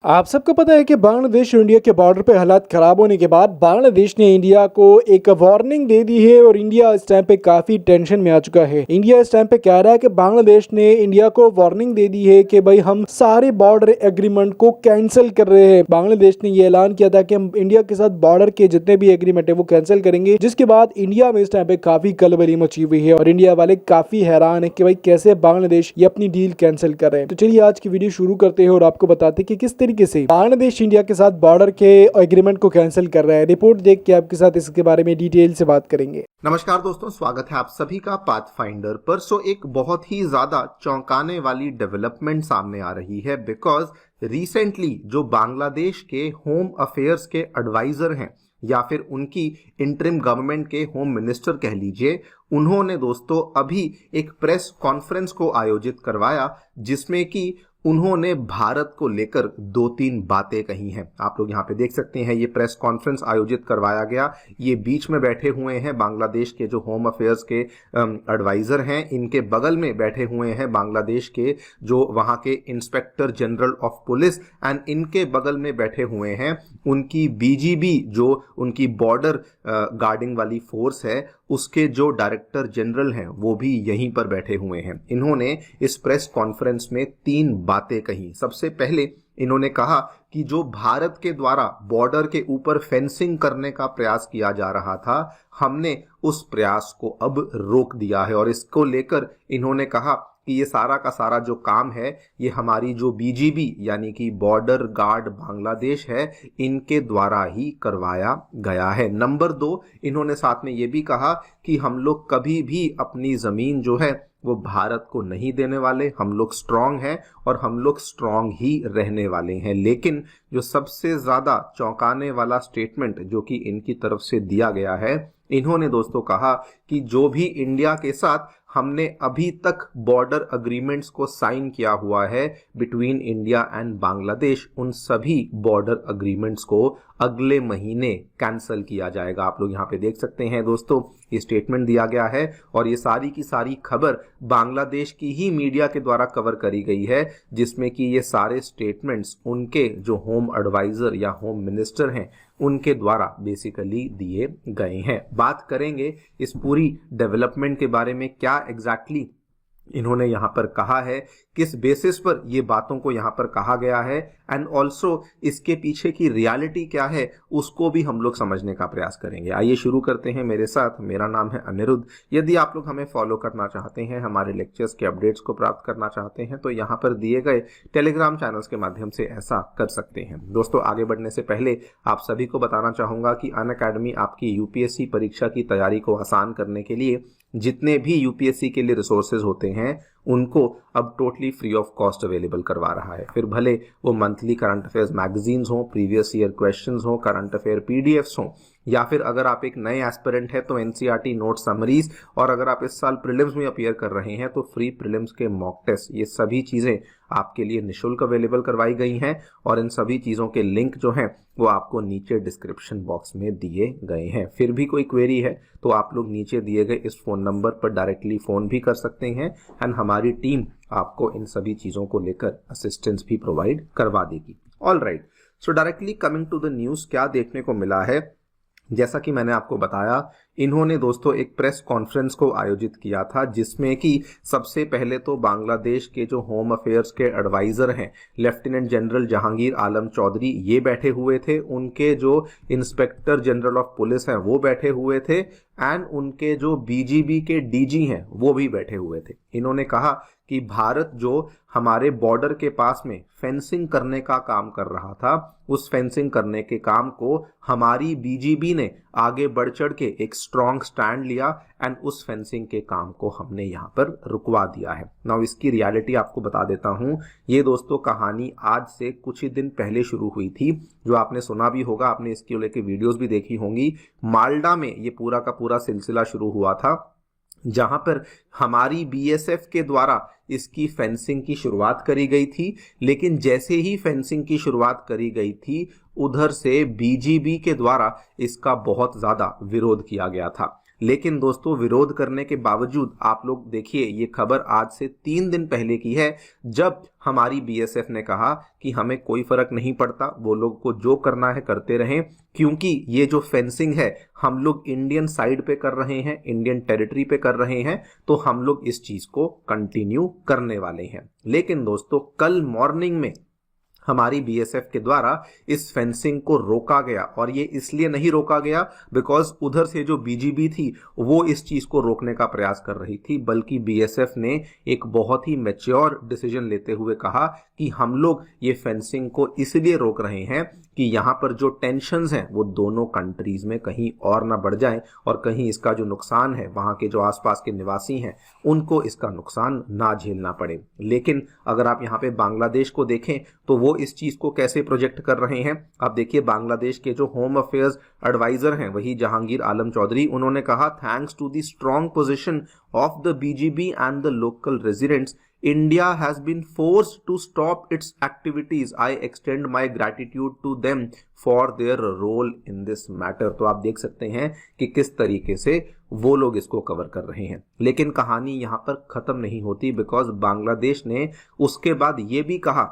आप सबको पता है कि बांग्लादेश और इंडिया के बॉर्डर पे हालात खराब होने के बाद बांग्लादेश ने इंडिया को एक वार्निंग दे दी है और इंडिया इस टाइम पे काफी टेंशन में आ चुका है। इंडिया इस टाइम पे कह रहा है कि बांग्लादेश ने इंडिया को वार्निंग दे दी है कि भाई हम सारे बॉर्डर एग्रीमेंट को कैंसिल कर रहे हैं। बांग्लादेश ने ये ऐलान किया था कि हम इंडिया के साथ बॉर्डर के जितने भी एग्रीमेंट है वो कैंसिल करेंगे, जिसके बाद इंडिया में इस टाइम पे काफी खलबली मची हुई है और इंडिया वाले काफी हैरान है कि भाई कैसे बांग्लादेश ये अपनी डील कैंसिल कर रहे हैं। तो चलिए आज की वीडियो शुरू करते हैं और आपको बताते हैं कि किस तरीके से बांग्लादेश इंडिया के साथ बॉर्डर के एग्रीमेंट को कैंसिल कर रहा है। रिपोर्ट देख के आपके साथ इसके बारे में डिटेल से बात करेंगे। नमस्कार दोस्तों, स्वागत है आप सभी का पाथफाइंडर पर। एक बहुत ही ज्यादा चौंकाने वाली डेवलपमेंट सामने आ रही है बिकॉज रिसेंटली जो बांग्लादेश के होम अफेयर्स के एडवाइजर हैं या फिर उनकी इंटरिम गवर्नमेंट के होम मिनिस्टर कह लीजिए, उन्होंने दोस्तों अभी एक प्रेस कॉन्फ्रेंस को आयोजित करवाया जिसमें कि उन्होंने भारत को लेकर 2-3 बातें कही हैं। आप लोग यहाँ पे देख सकते हैं, ये प्रेस कॉन्फ्रेंस आयोजित करवाया गया। ये बीच में बैठे हुए हैं बांग्लादेश के जो होम अफेयर्स के एडवाइजर हैं, इनके बगल में बैठे हुए हैं बांग्लादेश के जो वहाँ के inspector general of police, and इनके बगल में बैठे हुए हैं उनकी बीजीबी जो उनकी बॉर्डर गार्डिंग वाली फोर्स है उसके जो डायरेक्टर जनरल हैं वो भी यहीं पर बैठे हुए हैं। इन्होंने इस प्रेस कॉन्फ्रेंस में 3 बातें कही। सबसे पहले इन्होंने कहा कि जो भारत के द्वारा बॉर्डर के ऊपर फेंसिंग करने का प्रयास किया जा रहा था, हमने उस प्रयास को अब रोक दिया है और इसको लेकर इन्होंने कहा कि ये सारा का सारा जो काम है ये हमारी जो बीजीबी यानी कि बॉर्डर गार्ड बांग्लादेश है इनके द्वारा ही करवाया गया है। नंबर 2, इन्होंने साथ में ये भी कहा कि हम लोग कभी भी अपनी जमीन जो है वो भारत को नहीं देने वाले, हम लोग स्ट्रांग हैं और हम लोग स्ट्रांग ही रहने वाले हैं। लेकिन जो सबसे ज्यादा चौंकाने वाला स्टेटमेंट जो कि इनकी तरफ से दिया गया है, इन्होंने दोस्तों कहा कि जो भी इंडिया के साथ हमने अभी तक बॉर्डर अग्रीमेंट्स को साइन किया हुआ है बिटवीन इंडिया एंड बांग्लादेश, उन सभी बॉर्डर अग्रीमेंट्स को अगले महीने कैंसिल किया जाएगा। आप लोग यहाँ पे देख सकते हैं दोस्तों, ये स्टेटमेंट दिया गया है और ये सारी की सारी खबर बांग्लादेश की ही मीडिया के द्वारा कवर करी गई है, जिसमें कि ये सारे स्टेटमेंट्स उनके जो होम एडवाइजर या होम मिनिस्टर हैं उनके द्वारा बेसिकली दिए गए हैं। बात करेंगे इस पूरी डेवलपमेंट के बारे में, क्या एग्जैक्टली इन्होंने यहाँ पर कहा है, किस बेसिस पर ये बातों को यहाँ पर कहा गया है, एंड ऑल्सो इसके पीछे की रियलिटी क्या है उसको भी हम लोग समझने का प्रयास करेंगे। आइए शुरू करते हैं मेरे साथ। मेरा नाम है अनिरुद्ध। यदि आप लोग हमें फॉलो करना चाहते हैं, हमारे लेक्चर्स के अपडेट्स को प्राप्त करना चाहते हैं, तो यहाँ पर दिए गए टेलीग्राम चैनल्स के माध्यम से ऐसा कर सकते हैं। दोस्तों, आगे बढ़ने से पहले आप सभी को बताना चाहूंगा कि अनअकैडमी आपकी यूपीएससी परीक्षा की तैयारी को आसान करने के लिए जितने भी यूपीएससी के लिए रिसोर्सेज होते हैं उनको अब totally free of cost available करवा रहा है। फिर भले वो मंथली करंट अफेयर्स मैगजीन्स हो, प्रीवियस ईयर क्वेश्चंस हो, करंट अफेयर पीडीएफ्स हो, या फिर अगर आप एक नए एस्पिरेंट है तो एनसीईआरटी नोट समरीज, और अगर आप इस साल प्रीलिम्स में अपीयर कर रहे हैं तो फ्री प्रीलिम्स के मॉक टेस्ट, ये सभी चीजें आपके लिए निःशुल्क अवेलेबल करवाई गई हैं और इन सभी चीजों के लिंक जो हैं वो आपको नीचे डिस्क्रिप्शन बॉक्स में दिए गए हैं। फिर भी कोई क्वेरी है तो आप लोग नीचे दिए गए इस फोन नंबर पर डायरेक्टली फोन भी कर सकते हैं एंड हमारी टीम आपको इन सभी चीजों को लेकर असिस्टेंस भी प्रोवाइड करवा देगी। All right, so directly coming to the news, क्या देखने को मिला है। जैसा कि मैंने आपको बताया, इन्होंने दोस्तों एक प्रेस कॉन्फ्रेंस को आयोजित किया था जिसमें कि सबसे पहले तो बांग्लादेश के जो होम अफेयर्स के एडवाइजर हैं लेफ्टिनेंट जनरल जहांगीर आलम चौधरी, ये बैठे हुए थे। उनके जो इंस्पेक्टर जनरल ऑफ पुलिस हैं वो बैठे हुए थे एंड उनके जो बीजीबी के डीजी हैं वो भी बैठे हुए थे। इन्होंने कहा कि भारत जो हमारे बॉर्डर के पास में फेंसिंग करने का काम कर रहा था, उस फेंसिंग करने के काम को हमारी बीजीबी ने आगे बढ़ चढ़ के एक स्ट्रॉन्ग स्टैंड लिया एंड उस फेंसिंग के काम को हमने यहाँ पर रुकवा दिया है। नाउ इसकी रियलिटी आपको बता देता हूँ। ये दोस्तों कहानी आज से कुछ ही दिन पहले शुरू हुई थी, जो आपने सुना भी होगा, आपने इसकी लेके वीडियोस भी देखी होंगी। माल्डा में ये पूरा का पूरा सिलसिला शुरू हुआ था जहां पर हमारी बीएसएफ के द्वारा इसकी फेंसिंग की शुरुआत करी गई थी, लेकिन जैसे ही फेंसिंग की शुरुआत करी गई थी उधर से बीजीबी के द्वारा इसका बहुत ज्यादा विरोध किया गया था। लेकिन दोस्तों विरोध करने के बावजूद आप लोग देखिए, ये खबर आज से 3 दिन पहले की है, जब हमारी बीएसएफ ने कहा कि हमें कोई फर्क नहीं पड़ता, वो लोग को जो करना है करते रहें, क्योंकि ये जो फेंसिंग है हम लोग इंडियन साइड पे कर रहे हैं, इंडियन टेरिटरी पे कर रहे हैं, तो हम लोग इस चीज को कंटिन्यू करने वाले हैं। लेकिन दोस्तों कल मॉर्निंग में हमारी बीएसएफ के द्वारा इस फेंसिंग को रोका गया, और ये इसलिए नहीं रोका गया बिकॉज उधर से जो बीजीबी थी वो इस चीज को रोकने का प्रयास कर रही थी, बल्कि बीएसएफ ने एक बहुत ही मैच्योर डिसीजन लेते हुए कहा कि हम लोग ये फेंसिंग को इसलिए रोक रहे हैं कि यहाँ पर जो टेंशन्स हैं वो दोनों कंट्रीज में कहीं और ना बढ़ जाएं, और कहीं इसका जो नुकसान है वहाँ के जो आसपास के निवासी हैं उनको इसका नुकसान ना झेलना पड़े। लेकिन अगर आप यहाँ पे बांग्लादेश को देखें तो वो इस चीज को कैसे प्रोजेक्ट कर रहे हैं, आप देखिए बांग्लादेश के जो होम अफेयर्स एडवाइजर हैं वही जहांगीर आलम चौधरी, उन्होंने कहा thanks to the strong position of the BGB and the local residents, India has been forced to stop its activities. I extend my gratitude to them for their role in this matter. तो आप देख सकते हैं कि किस तरीके से वो लोग इसको कवर कर रहे हैं। लेकिन कहानी यहाँ पर खत्म नहीं होती, बिकॉज बांग्लादेश ने उसके बाद ये भी कहा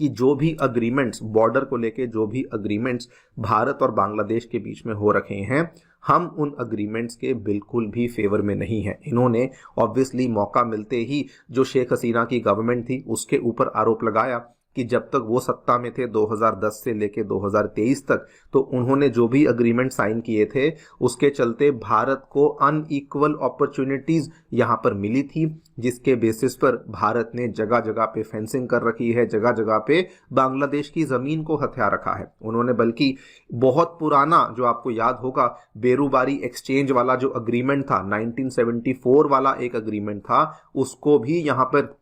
कि जो भी अग्रीमेंट्स बॉर्डर को लेके, जो भी अग्रीमेंट्स भारत और बांग्लादेश के बीच में हो रखे हैं, हम उन अग्रीमेंट्स के बिल्कुल भी फेवर में नहीं है। इन्होंने ऑब्वियसली मौका मिलते ही जो शेख हसीना की गवर्नमेंट थी उसके ऊपर आरोप लगाया कि जब तक वो सत्ता में थे 2010 से लेके 2023 तक, तो उन्होंने जो भी अग्रीमेंट साइन किए थे उसके चलते भारत को अनइक्वल अपॉर्चुनिटीज यहाँ पर मिली थी, जिसके बेसिस पर भारत ने जगह जगह पे फेंसिंग कर रखी है, जगह जगह पे बांग्लादेश की जमीन को हथिया रखा है। उन्होंने बल्कि बहुत पुराना, जो आपको याद होगा, बेरूबारी एक्सचेंज वाला जो अग्रीमेंट था, 1974 वाला एक अग्रीमेंट था, उसको भी यहाँ पर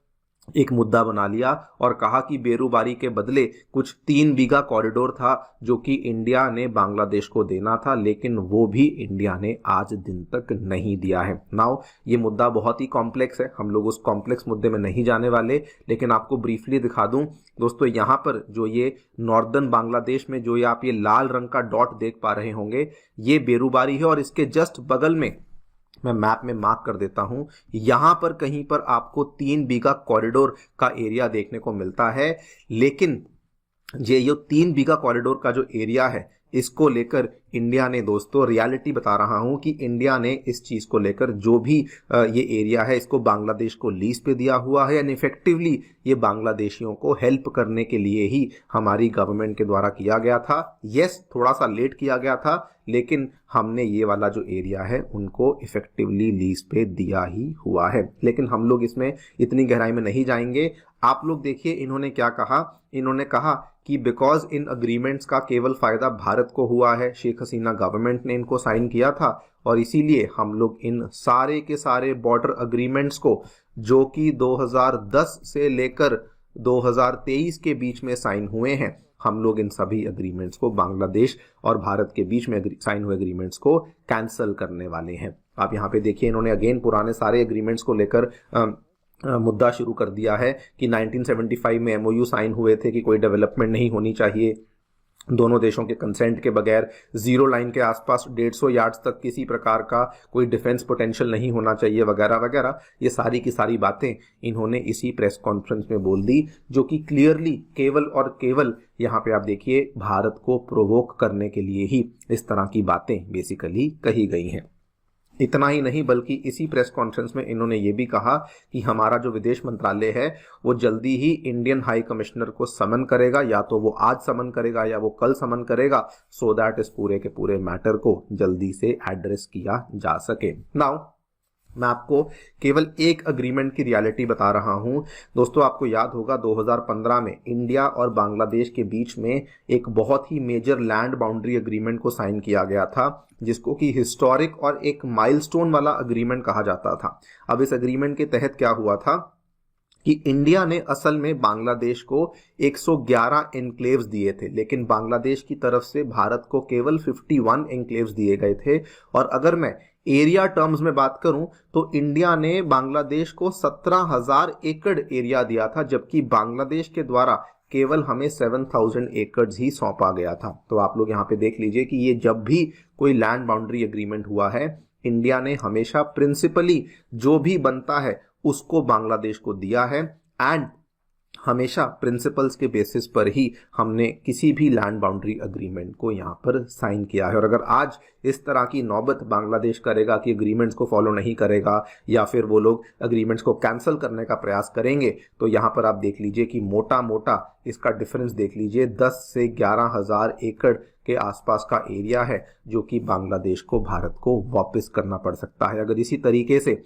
एक मुद्दा बना लिया और कहा कि बेरूबारी के बदले कुछ 3 बीघा कॉरिडोर था जो कि इंडिया ने बांग्लादेश को देना था, लेकिन वो भी इंडिया ने आज दिन तक नहीं दिया है। नाउ ये मुद्दा बहुत ही कॉम्प्लेक्स है, हम लोग उस कॉम्प्लेक्स मुद्दे में नहीं जाने वाले, लेकिन आपको ब्रीफली दिखा दूं दोस्तों, यहाँ पर जो ये नॉर्दर्न बांग्लादेश में जो आप ये लाल रंग का डॉट देख पा रहे होंगे, ये बेरूबारी है, और इसके जस्ट बगल में मैं मैप में मार्क कर देता हूं, यहां पर कहीं पर आपको 3 बीघा कॉरिडोर का एरिया देखने को मिलता है। लेकिन ये 3 बीघा कॉरिडोर का जो एरिया है, इसको लेकर इंडिया ने, दोस्तों रियलिटी बता रहा हूं कि इंडिया ने इस चीज को लेकर जो भी ये एरिया है इसको बांग्लादेश को लीज पे दिया हुआ है, एंड इफेक्टिवली ये बांग्लादेशियों को हेल्प करने के लिए ही हमारी गवर्नमेंट के द्वारा किया गया था। यस, थोड़ा सा लेट किया गया था, लेकिन हमने ये वाला जो एरिया है उनको इफेक्टिवली लीज पे दिया ही हुआ है। लेकिन हम लोग इसमें इतनी गहराई में नहीं जाएंगे। आप लोग देखिए इन्होंने क्या कहा, इन्होंने कहा कि बिकॉज इन अग्रीमेंट्स का केवल फायदा भारत को हुआ है, शेख हसीना गवर्नमेंट ने इनको साइन किया था, और इसीलिए हम लोग इन सारे के सारे बॉर्डर अग्रीमेंट्स को, जो कि 2010 से लेकर 2023 के बीच में साइन हुए हैं, हम लोग इन सभी अग्रीमेंट्स को, बांग्लादेश और भारत के बीच में साइन हुए अग्रीमेंट्स को कैंसिल करने वाले हैं। आप यहाँ पे देखिए इन्होंने अगेन पुराने सारे अग्रीमेंट्स को लेकर मुद्दा शुरू कर दिया है कि 1975 में एमओयू साइन हुए थे कि कोई डेवलपमेंट नहीं होनी चाहिए, दोनों देशों के कंसेंट के बगैर, 0 लाइन के आसपास 150 यार्ड्स तक किसी प्रकार का कोई डिफेंस पोटेंशियल नहीं होना चाहिए, वगैरह वगैरह। ये सारी की सारी बातें इन्होंने इसी प्रेस कॉन्फ्रेंस में बोल दी, जो कि क्लियरली केवल और केवल यहाँ पे आप देखिए भारत को प्रोवोक करने के लिए ही इस तरह की बातें बेसिकली कही गई हैं। इतना ही नहीं, बल्कि इसी प्रेस कॉन्फ्रेंस में इन्होंने ये भी कहा कि हमारा जो विदेश मंत्रालय है वो जल्दी ही इंडियन हाई कमिश्नर को समन करेगा, या तो वो आज समन करेगा या वो कल समन करेगा, सो दैट इस पूरे के पूरे मैटर को जल्दी से एड्रेस किया जा सके। नाउ मैं आपको केवल एक अग्रीमेंट की रियलिटी बता रहा हूं। दोस्तों आपको याद होगा 2015 में इंडिया और बांग्लादेश के बीच में एक बहुत ही मेजर लैंड बाउंड्री अग्रीमेंट को साइन किया गया था, जिसको कि हिस्टोरिक और एक माइलस्टोन वाला अग्रीमेंट कहा जाता था। अब इस अग्रीमेंट के तहत क्या हुआ था कि इंडिया ने असल में बांग्लादेश को 111 एन्क्लेव्स दिए थे, लेकिन बांग्लादेश की तरफ से भारत को केवल 51 एन्क्लेव्स दिए गए थे। और अगर मैं एरिया टर्म्स में बात करूं तो इंडिया ने बांग्लादेश को 17,000 एकड़ एरिया दिया था, जबकि बांग्लादेश के द्वारा केवल हमें 7,000 एकड़ ही सौंपा गया था। तो आप लोग यहाँ पे देख लीजिए कि ये जब भी कोई लैंड बाउंड्री एग्रीमेंट हुआ है, इंडिया ने हमेशा प्रिंसिपली जो भी बनता है उसको बांग्लादेश को दिया है एंड हमेशा प्रिंसिपल्स के बेसिस पर ही हमने किसी भी लैंड बाउंड्री एग्रीमेंट को यहाँ पर साइन किया है। और अगर आज इस तरह की नौबत बांग्लादेश करेगा कि एग्रीमेंट्स को फॉलो नहीं करेगा या फिर वो लोग एग्रीमेंट्स को कैंसिल करने का प्रयास करेंगे तो यहाँ पर आप देख लीजिए कि मोटा मोटा इसका डिफरेंस देख लीजिए, 10 से 11,000 एकड़ के आसपास का एरिया है जो कि बांग्लादेश को भारत को वापस करना पड़ सकता है। अगर इसी तरीके से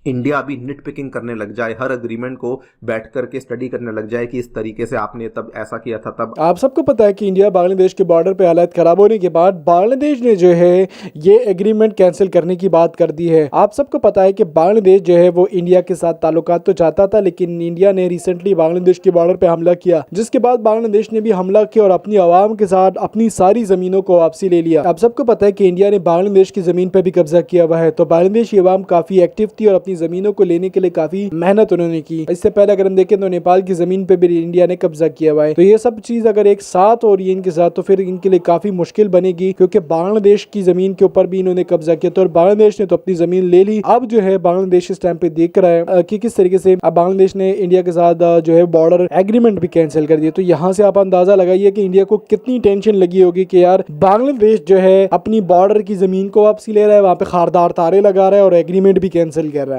इंडिया अभी निट पिकिंग करने लग जाए, हर एग्रीमेंट को बैठ करके स्टडी करने लग जाए कि इस तरीके से आपने तब ऐसा किया था तब। आप सबको पता है कि इंडिया बांग्लादेश के बॉर्डर पे हालात खराब होने के बाद बांग्लादेश ने जो है ये एग्रीमेंट कैंसिल करने की बात कर दी है। आप सबको पता है कि बांग्लादेश जो है वो इंडिया के साथ ताल्लुकात तो चाहता था, लेकिन इंडिया ने रिसेंटली बांग्लादेश के बॉर्डर पे हमला किया, जिसके बाद बांग्लादेश ने भी हमला किया और अपनी आवाम के साथ अपनी सारी जमीनों को वापसी ले लिया। आप सबको पता है कि इंडिया ने बांग्लादेश की जमीन पर भी कब्जा किया हुआ है, तो बांग्लादेश की आवाम काफी एक्टिव थी और अपनी जमीनों को लेने के लिए काफी मेहनत उन्होंने की। इससे पहले अगर हम देखें तो नेपाल की जमीन पे भी इंडिया ने कब्जा किया हुआ है। तो ये सब चीज अगर एक साथ हो रही है इनके साथ तो फिर इनके लिए काफी मुश्किल बनेगी, क्योंकि बांग्लादेश की जमीन के ऊपर भी इन्होंने कब्जा किया था और बांग्लादेश ने तो अपनी जमीन ले ली। अब जो है बांग्लादेश इस टाइम पे देख रहा है कि किस तरीके से अब बांग्लादेश ने इंडिया के साथ जो है बॉर्डर एग्रीमेंट भी कैंसिल कर दिया। तो यहाँ से आप अंदाजा लगाइए कि इंडिया को कितनी टेंशन लगी होगी कि यार बांग्लादेश जो है अपनी बॉर्डर की जमीन को वापसी ले रहा है, वहां पे खारदार तारे लगा रहा है और एग्रीमेंट भी कैंसिल कर रहा है।